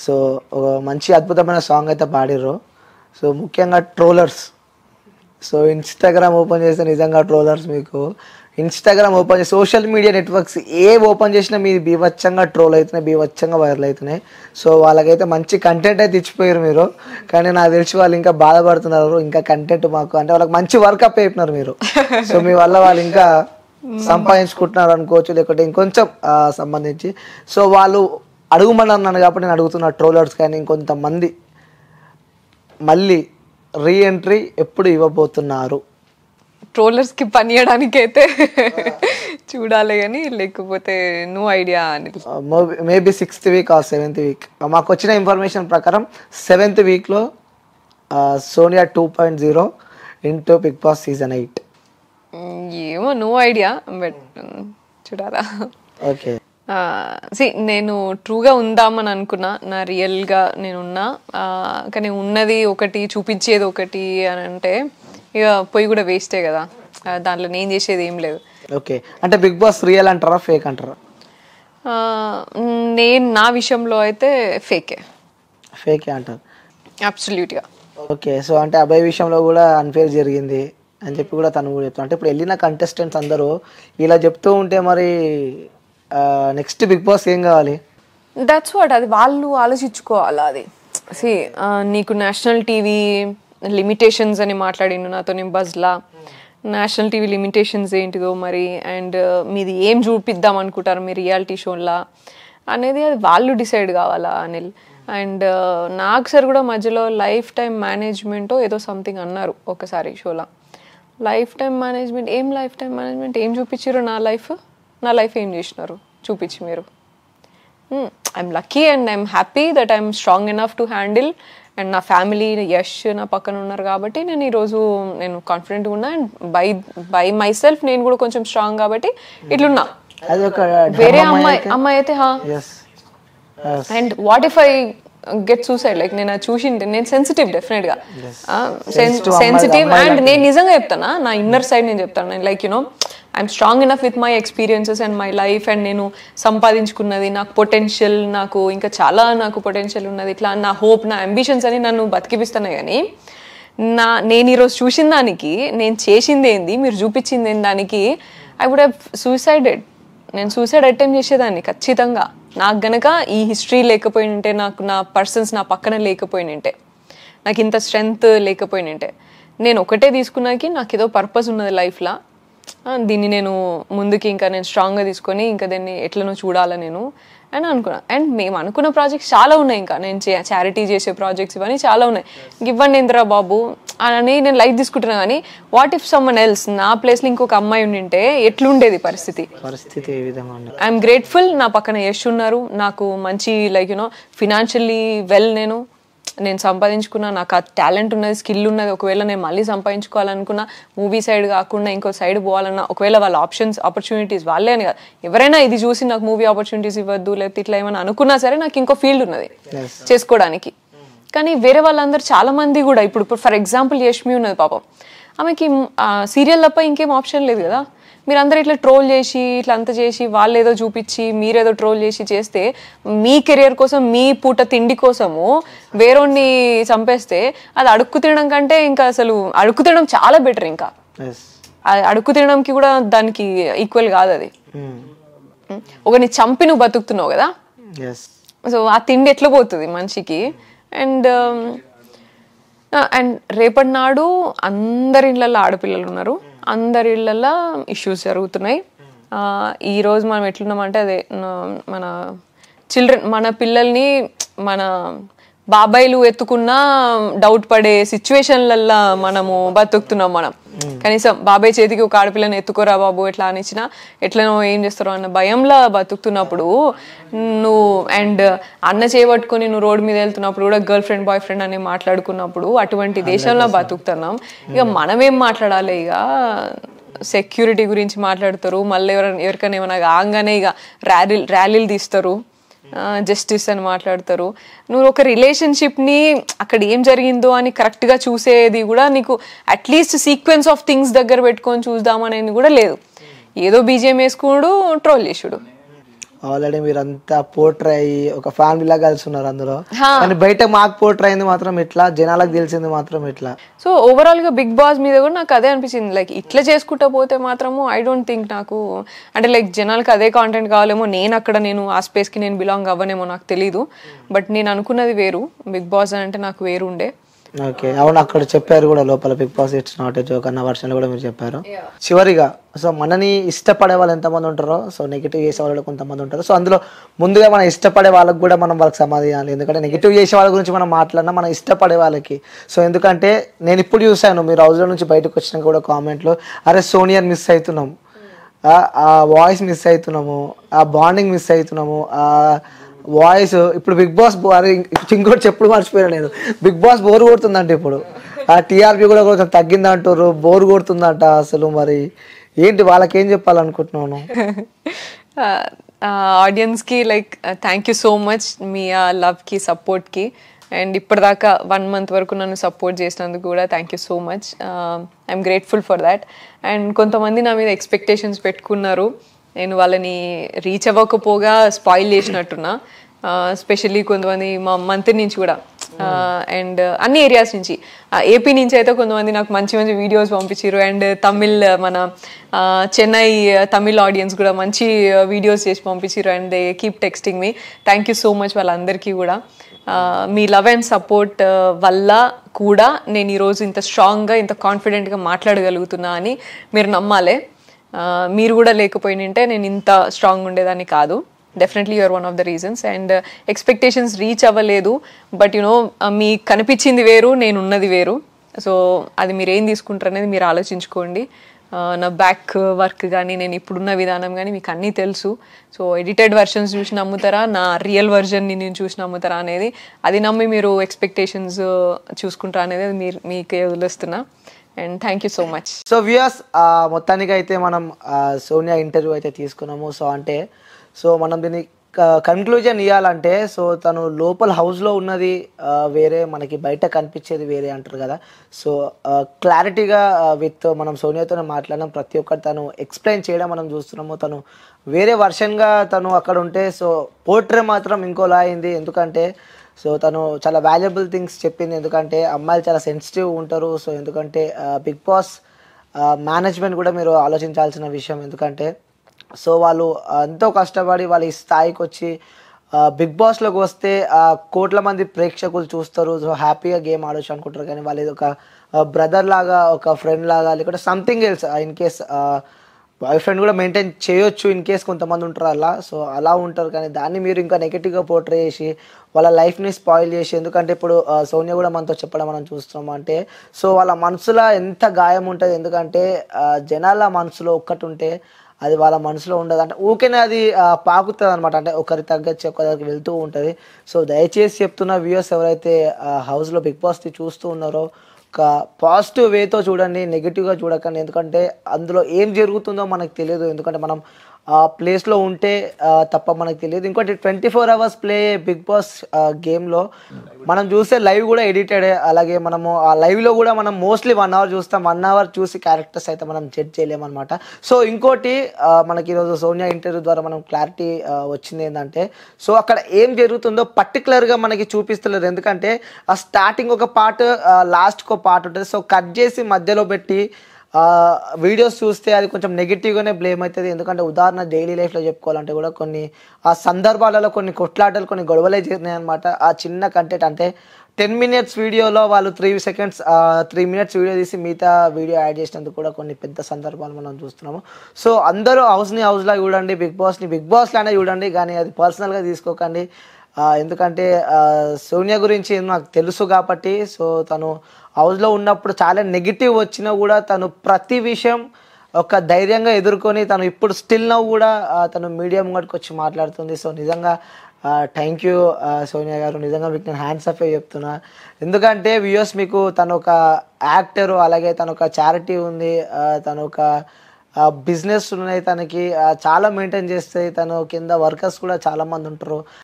So ఒక మంచి అద్భుతమైన సాంగ్ అయితే పాడిర్రు. సో ముఖ్యంగా ట్రోలర్స్. సో ఇన్స్టాగ్రామ్ ఓపెన్ చేస్తే నిజంగా ట్రోలర్స్ మీకు ఇన్స్టాగ్రామ్ ఓపెన్ చేసి సోషల్ మీడియా నెట్వర్క్స్ ఓపెన్ చేసినా మీరు బీభత్సంగా ట్రోల్ అవుతున్నాయి, బీభత్సంగా వైరల్ అవుతున్నాయి. సో వాళ్ళకైతే మంచి కంటెంట్ అయితే ఇచ్చిపోయారు మీరు. కానీ నాకు తెలిసి వాళ్ళు ఇంకా బాధపడుతున్నారు, ఇంకా కంటెంట్ మాకు అంటే వాళ్ళకి మంచి వర్కప్ అయిపోయినారు మీరు. సో మీ వల్ల వాళ్ళు ఇంకా సంపాదించుకుంటున్నారు అనుకోవచ్చు, లేకపోతే ఇంకొంచెం సంబంధించి. సో వాళ్ళు అడుగుమని అన్నాను కాబట్టి నేను అడుగుతున్నా, ట్రోలర్స్ కానీ ఇంకొంతమంది మళ్ళీ రీఎంట్రీ ఎప్పుడు ఇవ్వబోతున్నారు? ట్రోలర్స్కి పని చేయడానికి అయితే చూడాలి కానీ లేకపోతే నో ఐడియా అని. Maybe 6th week or 7th week. మాకు వచ్చిన ఇన్ఫర్మేషన్ ప్రకారం 7th weekలో Sonia 2.0 into Bigg Boss season 8. ఏమో నో ఐడియా, బట్ చూడాలా. ఓకే నేను ట్రూగా ఉందామని అనుకున్నా, నా రియల్గా నేనున్నా. కానీ ఉన్నది ఒకటి చూపించేది ఒకటి అని అంటే ఇక పోయి కూడా వేస్టే కదా, దాంట్లో నేను చేసేది ఏం లేదు. ఓకే, అంటే బిగ్ బాస్ రియల్ అంటారా ఫేక్ అంటారా? నేను నా విషయంలో అయితే ఫేకే అంటారు అబ్సల్యూట్గా. ఓకే, సో అంటే అబ్బాయి విషయంలో కూడా అన్ఫేర్ జరిగింది అని చెప్పి కూడా తను కూడా చెప్తాను. అంటే ఇప్పుడు వెళ్ళిన కంటెస్టెంట్స్ అందరూ ఇలా చెప్తూ ఉంటే మరి నెక్స్ట్ బిగ్ బాస్ ఏం కావాలి? దట్స్ వాట్, అది వాళ్ళు ఆలోచించుకోవాలి. అది నీకు నేషనల్ టీవీ లిమిటేషన్స్ అని మాట్లాడిండు నాతో నేను బజ్లా. నేషనల్ టీవీ లిమిటేషన్స్ ఏంటిదో మరి, అండ్ మీది ఏం చూపిద్దాం అనుకుంటారు మీ రియాలిటీ షోలా అనేది అది వాళ్ళు డిసైడ్ కావాలా అనిల్. అండ్ నాకు సార్ కూడా మధ్యలో లైఫ్ టైం మేనేజ్మెంట్ ఏదో సంథింగ్ అన్నారు ఒకసారి షోలా. లైఫ్ టైం మేనేజ్మెంట్ ఏం చూపించారు? నా లైఫ్ ఏం చేసినారు చూపించి మీరు. I'm lucky and I'm happy that I'm strong enough to handle. And నా ఫ్యామిలీ యష్ నా పక్కన ఉన్నారు కాబట్టి నేను ఈరోజు నేను కాన్ఫిడెంట్గా ఉన్నా. అండ్ బై మై సెల్ఫ్ నేను కూడా కొంచెం స్ట్రాంగ్ కాబట్టి ఇట్లున్నా. వేరే అమ్మాయి అయితే and what if I get suicide, like నేను చూసింటే నేను సెన్సిటివ్, డెఫినెట్గా సెన్సిటివ్. అండ్ నేను నిజంగా చెప్తానా, నా ఇన్నర్ సైడ్ నేను చెప్తాను. నేను like you know I'm strong enough with my experiences and my life. And నేను సంపాదించుకున్నది, నాకు పొటెన్షియల్, నాకు ఇంకా చాలా నాకు పొటెన్షియల్ ఉన్నది. ఇట్లా నా హోప్, నా అంబిషన్స్ అని నన్ను బతికిపిస్తున్నాయి. కానీ నేను ఈరోజు చూసిన దానికి, నేను చేసింది ఏంది, మీరు చూపించింది ఏంది దానికి ఐ వుడ్ హ్యావ్ సూసైడెడ్. నేను సూసైడ్ అటెంప్ట్ చేసేదాన్ని ఖచ్చితంగా. నాకు గనక ఈ హిస్టరీ లేకపోయింటే, నాకు నా పర్సన్స్ నా పక్కన లేకపోయినంటే, నాకు ఇంత స్ట్రెంగ్త్ లేకపోయినంటే, నేను ఒకటే తీసుకున్నాకి నాకు ఏదో పర్పస్ ఉన్నది లైఫ్లో, దీన్ని నేను ముందుకి ఇంకా నేను స్ట్రాంగ్గా తీసుకొని ఇంకా దీన్ని ఎట్లనో చూడాలి నేను అని అనుకున్నాను. అండ్ మేము అనుకున్న ప్రాజెక్ట్స్ చాలా ఉన్నాయి, ఇంకా నేను చారిటీ చేసే ప్రాజెక్ట్స్ ఇవన్నీ చాలా ఉన్నాయి. ఇవ్వండి ఇంద్రా బాబు అని నేను లైట్ తీసుకుంటున్నా. కానీ వాట్ ఇఫ్ సమ్మన్ ఎల్స్ నా ప్లేస్లో ఇంకొక అమ్మాయి ఉండింటే ఎట్లుండేది పరిస్థితి? ఐఎమ్ గ్రేట్ఫుల్, నా పక్కన యష్ ఉన్నారు, నాకు మంచి లైక్ యూనో ఫినాన్షియల్లీ వెల్, నేను సంపాదించుకున్నా, నాకు ఆ టాలెంట్ ఉన్నది, స్కిల్ ఉన్నది. ఒకవేళ నేను మళ్ళీ సంపాదించుకోవాలనుకున్నా, మూవీ సైడ్ కాకుండా ఇంకో సైడ్ పోవాలన్నా, ఒకవేళ వాళ్ళ ఆపర్చునిటీస్ వాళ్ళే అని కాదు, ఎవరైనా ఇది చూసి నాకు మూవీ ఆపర్చునిటీస్ ఇవ్వద్దు లేకపోతే ఇట్లా ఏమైనా అనుకున్నా సరే నాకు ఇంకో ఫీల్డ్ ఉన్నది చేసుకోవడానికి. కానీ వేరే వాళ్ళందరూ చాలా మంది కూడా ఇప్పుడు ఫర్ ఎగ్జాంపుల్ యష్మి ఉన్నది పాపం, ఆమెకి సీరియల్ తప్ప ఇంకేం ఆప్షన్ లేదు కదా. మీరు అందరూ ఇట్లా ట్రోల్ చేసి ఇట్లా అంత చేసి వాళ్ళు ఏదో చూపించి మీరేదో ట్రోల్ చేసి చేస్తే మీ కెరియర్ కోసం, మీ పూట తిండి కోసము వేరేని చంపేస్తే అది అడుక్కు తినడం కంటే ఇంకా అసలు అడుక్కు తినడం చాలా బెటర్. ఇంకా అడుక్కు తినడంకి కూడా దానికి ఈక్వల్ కాదు అది. ఒకరిని చంపి నువ్వు బతుకుతున్నావు కదా, సో ఆ తిండి ఎట్లా పోతుంది మనిషికి. అండ్ రేపటి నాడు అందరి ఇళ్ళల్లో ఆడపిల్లలు ఉన్నారు, అందరి ఇళ్ళల్లో ఇష్యూస్ జరుగుతున్నాయి. ఈరోజు మనం ఎట్లున్నామంటే అదే మన పిల్లల్ని మన బాబాయిలు ఎత్తుకున్నా డౌట్ పడే సిచ్యువేషన్లల్లో మనము బతుకుతున్నాం. మనం కనీసం బాబాయ్ చేతికి ఒక ఆడపిల్లని ఎత్తుకోరా బాబు ఎట్లా అనిచ్చినా ఎట్లనో ఏం చేస్తారో అన్న భయంలో బతుకుతున్నప్పుడు నువ్వు అండ్ అన్న చేయబట్టుకొని నువ్వు రోడ్డు మీద వెళ్తున్నప్పుడు కూడా గర్ల్ ఫ్రెండ్ బాయ్ ఫ్రెండ్ అని మాట్లాడుకున్నప్పుడు అటువంటి దేశంలో బతుకుతున్నాం. ఇక మనమేం మాట్లాడాలి? ఇక సెక్యూరిటీ గురించి మాట్లాడతారు, మళ్ళీ ఎవరికైనా ఏమైనా కాగానే ఇక ర్యాలీలు తీస్తారు, జస్టిస్ అని మాట్లాడతారు. నువ్వు ఒక రిలేషన్షిప్ని అక్కడ ఏం జరిగిందో అని కరెక్ట్గా చూసేది కూడా నీకు అట్లీస్ట్ సీక్వెన్స్ ఆఫ్ థింగ్స్ దగ్గర పెట్టుకొని చూద్దామనేది కూడా లేదు. ఏదో బీజేఎం వేసుకున్నాడు, ట్రోల్ చేసుడు. ఆల్రెడీ మీరంతా పోర్ట్రే అయ్యి ఒక ఫ్యామిలీ లాగా కలిసి ఉన్నారు అందులో. కానీ బయట మాకు పోర్ట్రే అయింది మాత్రం ఇట్లా, జనాలకు తెలిసింది మాత్రం ఇట్లా. సో ఓవరాల్ గా బిగ్ బాస్ మీద కూడా నాకు అదే అనిపించింది, లైక్ ఇట్లా చేసుకుంటా పోతే మాత్రము ఐ డోంట్ థింక్ నాకు అంటే లైక్ జనాలకు అదే కాంటెంట్ కావాలేమో, నేను ఆ స్పేస్ కి నేను బిలాంగ్ అవ్వనేమో నాకు తెలీదు. బట్ నేను అనుకున్నది వేరు, బిగ్ బాస్ అంటే నాకు వేరు ఉండే. ఓకే, అవును, అక్కడ చెప్పారు కూడా లోపల Bigg Boss it's not a joke అన్న వర్షన్ కూడా మీరు చెప్పారు. చివరిగా సో మనని ఇష్టపడే వాళ్ళు ఎంతమంది ఉంటారో, సో నెగిటివ్ చేసే వాళ్ళు కొంతమంది ఉంటారు. సో అందులో ముందుగా మనం ఇష్టపడే వాళ్ళకి కూడా మనం వాళ్ళకి సమాధి ఇవ్వాలి. ఎందుకంటే నెగిటివ్ చేసే వాళ్ళ గురించి మనం మాట్లాడినా మనం ఇష్టపడే వాళ్ళకి. సో ఎందుకంటే నేను ఇప్పుడు చూశాను, మీరు హౌస్లో నుంచి బయటకు వచ్చినాక కూడా కామెంట్లో, అరే సోనియాని మిస్ అవుతున్నాం, ఆ వాయిస్ మిస్ అవుతున్నాము, ఆ బాండింగ్ మిస్ అవుతున్నాము, ఆ వాయిస్ ఇప్పుడు బిగ్ బాస్ ఇంకోటి చెప్పుడు మర్చిపోయాను నేను, బిగ్ బాస్ బోర్ కొడుతుందంట ఇప్పుడు, ఆ టీఆర్పీ కూడా కొంచెం తగ్గిందంటారు, బోర్ కొడుతుందంట. అసలు మరి ఏంటి వాళ్ళకి ఏం చెప్పాలనుకుంటున్నాను? ఆడియన్స్కి like thank you so much మీ లవ్కి సపోర్ట్కి, అండ్ ఇప్పటిదాకా 1 month వరకు నన్ను సపోర్ట్ చేసినందుకు కూడా thank you so much. I'm grateful for that. And కొంతమంది నా మీద ఎక్స్పెక్టేషన్స్ పెట్టుకున్నారు, నేను వాళ్ళని రీచ్ అవ్వకపోగా స్పాయిల్ చేసినట్టున్నా. స్పెషల్లీ కొంతమంది మా మంత్రి నుంచి కూడా, అండ్ అన్ని ఏరియాస్ నుంచి, ఏపీ నుంచి అయితే కొంతమంది నాకు మంచి మంచి వీడియోస్ పంపించారు. అండ్ తమిళ్ మన చెన్నై తమిళ్ ఆడియన్స్ కూడా మంచి వీడియోస్ చేసి పంపించారు. And they keep texting me. Thank you so much వాళ్ళందరికీ కూడా. మీ లవ్ అండ్ సపోర్ట్ వల్ల కూడా నేను ఈరోజు ఇంత స్ట్రాంగ్గా ఇంత కాన్ఫిడెంట్గా మాట్లాడగలుగుతున్నా అని మీరు నమ్మాలి. మీరు కూడా లేకపోయినంటే నేను ఇంత స్ట్రాంగ్ ఉండేదాన్ని కాదు. Definitely you're one of the reasons. And expectations reach అవ్వలేదు, బట్ యునో మీకు కనిపించింది వేరు, నేను ఉన్నది వేరు. సో అది మీరు ఏం తీసుకుంటారు అనేది మీరు ఆలోచించుకోండి. నా బ్యాక్ వర్క్ కానీ నేను ఇప్పుడున్న విధానం కానీ మీకు అన్నీ తెలుసు. సో ఎడిటెడ్ వర్షన్స్ చూసి నమ్ముతారా, నా రియల్ వర్జన్ని నేను చూసి నమ్ముతారా అనేది, అది నమ్మి మీరు ఎక్స్పెక్టేషన్స్ చూసుకుంటారా అనేది మీరు మీకే వదిలేస్తున్నా. And thank you so much. So viewers, మొత్తానికి అయితే మనం సోనియా ఇంటర్వ్యూ అయితే తీసుకున్నాము. సో అంటే సో మనం దీన్ని కన్క్లూజన్ ఇవ్వాలంటే, సో తను లోపల హౌస్లో ఉన్నది వేరే, మనకి బయట కనిపించేది వేరే అంటారు కదా. సో క్లారిటీగా విత్ మనం సోనియాతో మాట్లాడడం, ప్రతి ఒక్కటి తను ఎక్స్ప్లెయిన్ చేయడం మనం చూస్తున్నాము. తను వేరే వర్షన్గా తను అక్కడ ఉంటే, సో పోర్ట్రే మాత్రం ఇంకోలా అయింది. ఎందుకంటే సో తను చాలా వాల్యుబుల్ థింగ్స్ చెప్పింది. ఎందుకంటే అమ్మాయిలు చాలా సెన్సిటివ్ ఉంటారు. సో ఎందుకంటే బిగ్ బాస్ మేనేజ్మెంట్ కూడా మీరు ఆలోచించాల్సిన విషయం. ఎందుకంటే సో వాళ్ళు ఎంతో కష్టపడి వాళ్ళు ఈ స్థాయికి వచ్చి బిగ్ బాస్లోకి వస్తే కోట్ల మంది ప్రేక్షకులు చూస్తారు. సో హ్యాపీగా గేమ్ ఆడొచ్చు అనుకుంటారు. కానీ వాళ్ళు ఒక బ్రదర్ లాగా, ఒక ఫ్రెండ్ లాగా, లేకపోతే something else, in case boy friend కూడా మెయింటైన్ చేయొచ్చు ఇన్ కేస్ కొంతమంది ఉంటారు అలా. సో అలా ఉంటారు, కానీ దాన్ని మీరు ఇంకా నెగిటివ్గా పోర్ట్రే చేసి వాళ్ళ లైఫ్ని స్పాయిల్ చేసి, ఎందుకంటే ఇప్పుడు సోనియా కూడా మనతో చెప్పడం మనం చూస్తున్నాం అంటే, సో వాళ్ళ మనసులో ఎంత గాయం ఉంటుంది. ఎందుకంటే జనాల మనసులో ఒక్కటి ఉంటే అది వాళ్ళ మనసులో ఉండదు, అంటే ఊరికేనే అది పాకుతుంది అనమాట. అంటే ఒకరి తగ్గచ్చి ఒకరికి వెళ్తూ ఉంటుంది. సో దయచేసి చెప్తున్న వ్యూయర్స్ ఎవరైతే హౌస్లో బిగ్ బాస్ని చూస్తూ ఉన్నారో, ఒక పాజిటివ్ వేతో చూడండి, నెగిటివ్గా చూడకండి. ఎందుకంటే అందులో ఏం జరుగుతుందో మనకు తెలియదు. ఎందుకంటే మనం ఆ ప్లేస్లో ఉంటే తప్ప మనకు తెలియదు. ఇంకోటి 24 hours ప్లే బిగ్ బాస్ గేమ్లో మనం చూస్తే లైవ్ కూడా ఎడిటెడ్. అలాగే మనము ఆ లైవ్లో కూడా మనం మోస్ట్లీ 1 hour చూస్తాం. 1 hour చూసి క్యారెక్టర్స్ అయితే మనం జడ్జ్ చేయలేమన్నమాట. సో ఇంకోటి మనకి ఈరోజు సోనియా ఇంటర్వ్యూ ద్వారా మనం క్లారిటీ వచ్చింది ఏంటంటే, సో అక్కడ ఏం జరుగుతుందో పర్టికులర్గా మనకి చూపిస్తలేరు. ఎందుకంటే ఆ స్టార్టింగ్ ఒక పార్ట్, లాస్ట్కి ఒక పార్ట్ ఉంటుంది. సో కట్ చేసి మధ్యలో పెట్టి వీడియోస్ చూస్తే అది కొంచెం నెగిటివ్గానే బ్లేమ్ అవుతుంది. ఎందుకంటే ఉదాహరణ డైలీ లైఫ్లో చెప్పుకోవాలంటే కూడా కొన్ని ఆ సందర్భాలలో కొన్ని కొట్లాటలు, కొన్ని గొడవలే జరిగినాయి అనమాట. ఆ చిన్న కంటెంట్ అంటే 10 minutes వీడియోలో వాళ్ళు 3 minutes వీడియో తీసి మిగతా వీడియో యాడ్ చేసినందుకు కూడా కొన్ని పెద్ద సందర్భాలు మనం చూస్తున్నాము. సో అందరూ హౌస్లా చూడండి, బిగ్ బాస్ని బిగ్ బాస్లానే చూడండి, కానీ అది పర్సనల్గా తీసుకోకండి. ఎందుకంటే సోనియా గురించి నాకు తెలుసు కాబట్టి, సో తను హౌస్లో ఉన్నప్పుడు చాలా నెగిటివ్ వచ్చినా కూడా తను ప్రతి విషయం ఒక ధైర్యంగా ఎదుర్కొని తను ఇప్పుడు స్టిల్ నవ్వు కూడా తను మీడియా ముంగటికి వచ్చి మాట్లాడుతుంది. సో నిజంగా థ్యాంక్ యూ సోనియా గారు, నిజంగా మీకు నేను హ్యాండ్స్ అప్ చెప్తున్నా. ఎందుకంటే వ్యూయర్స్ మీకు తను ఒక యాక్టరు, అలాగే తను ఒక చారిటీ ఉంది, తను ఒక బిజినెస్ ఉన్నాయి, తనకి చాలా మెయింటైన్ చేస్తాయి. తను కింద వర్కర్స్ కూడా చాలామంది ఉంటారు.